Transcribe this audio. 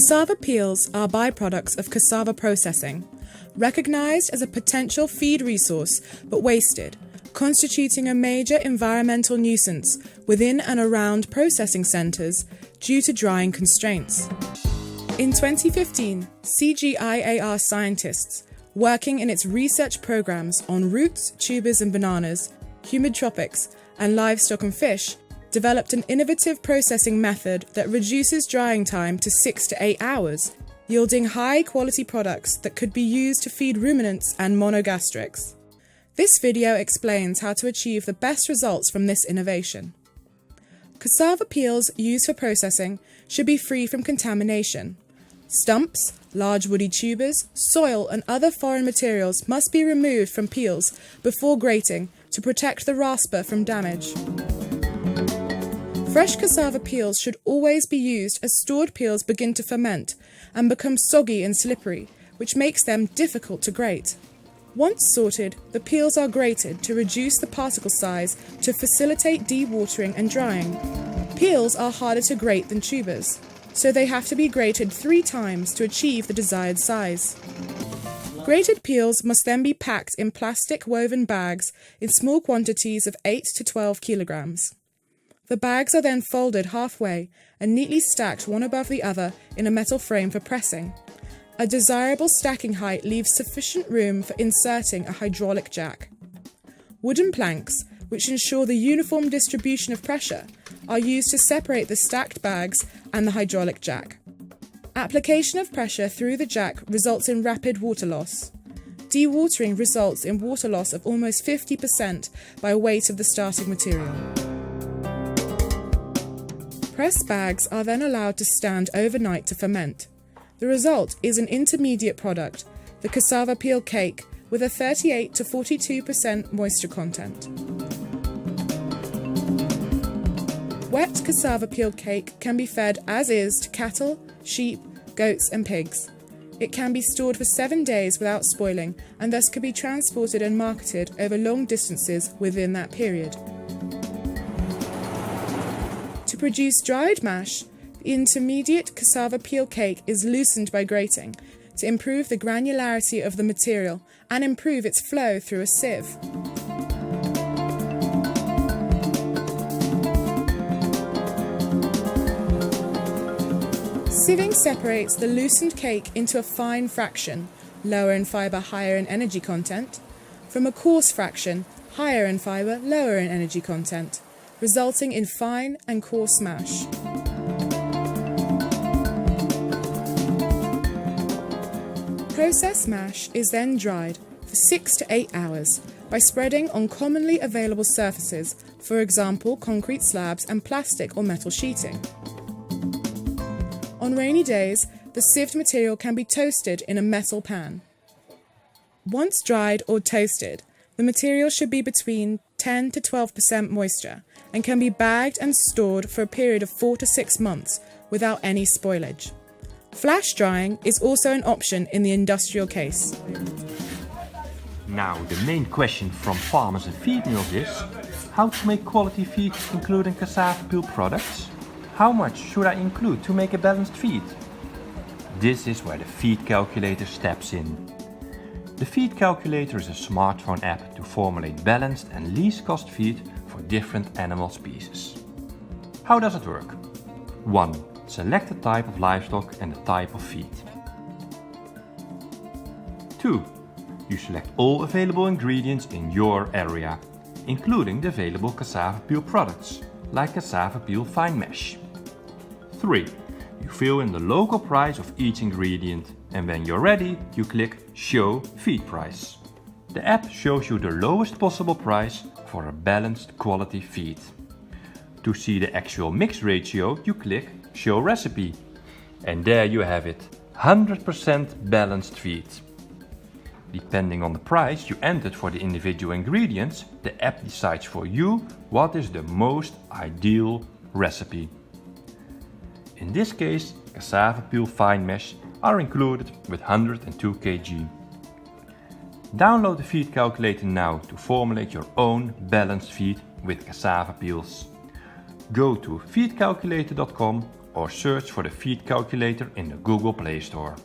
Cassava peels are byproducts of cassava processing, recognized as a potential feed resource but wasted, constituting a major environmental nuisance within and around processing centres due to drying constraints. In 2015, CGIAR scientists, working in its research programs on roots, tubers and bananas, humid tropics, and livestock and fish, developed an innovative processing method that reduces drying time to 6 to 8 hours, yielding high-quality products that could be used to feed ruminants and monogastrics. This video explains how to achieve the best results from this innovation. Cassava peels used for processing should be free from contamination. Stumps, large woody tubers, soil and other foreign materials must be removed from peels before grating to protect the rasper from damage. Fresh cassava peels should always be used as stored peels begin to ferment and become soggy and slippery, which makes them difficult to grate. Once sorted, the peels are grated to reduce the particle size to facilitate dewatering and drying. Peels are harder to grate than tubers, so they have to be grated 3 times to achieve the desired size. Grated peels must then be packed in plastic woven bags in small quantities of 8 to 12 kilograms. The bags are then folded halfway and neatly stacked one above the other in a metal frame for pressing. A desirable stacking height leaves sufficient room for inserting a hydraulic jack. Wooden planks, which ensure the uniform distribution of pressure, are used to separate the stacked bags and the hydraulic jack. Application of pressure through the jack results in rapid water loss. Dewatering results in water loss of almost 50% by weight of the starting material. Pressed bags are then allowed to stand overnight to ferment. The result is an intermediate product, the cassava peel cake, with a 38 to 42% moisture content. Wet cassava peel cake can be fed as is to cattle, sheep, goats and pigs. It can be stored for 7 days without spoiling and thus can be transported and marketed over long distances within that period. To produce dried mash, the intermediate cassava peel cake is loosened by grating to improve the granularity of the material and improve its flow through a sieve. Sieving separates the loosened cake into a fine fraction, lower in fibre, higher in energy content, from a coarse fraction, higher in fibre, lower in energy content, resulting in fine and coarse mash. Processed mash is then dried for 6 to 8 hours by spreading on commonly available surfaces, for example concrete slabs and plastic or metal sheeting. On rainy days, the sieved material can be toasted in a metal pan. Once dried or toasted, the material should be between 10 to 12% moisture and can be bagged and stored for a period of 4 to 6 months without any spoilage. Flash drying is also an option in the industrial case. Now, the main question from farmers and feed mills is how to make quality feed including cassava peel products? How much should I include to make a balanced feed? This is where the feed calculator steps in. The feed calculator is a smartphone app to formulate balanced and least cost feed for different animal species. How does it work? 1. Select the type of livestock and the type of feed. 2. You select all available ingredients in your area, including the available cassava peel products, like cassava peel fine mesh. 3. You fill in the local price of each ingredient, and when you're ready, you click Show Feed Price. The app shows you the lowest possible price for a balanced quality feed. To see the actual mix ratio, you click Show Recipe. And there you have it, 100% balanced feed. Depending on the price you entered for the individual ingredients, the app decides for you what is the most ideal recipe. In this case, cassava peel fine mesh are included with 102 kg. Download the feed calculator now to formulate your own balanced feed with cassava peels. Go to feedcalculator.com or search for the feed calculator in the Google Play Store.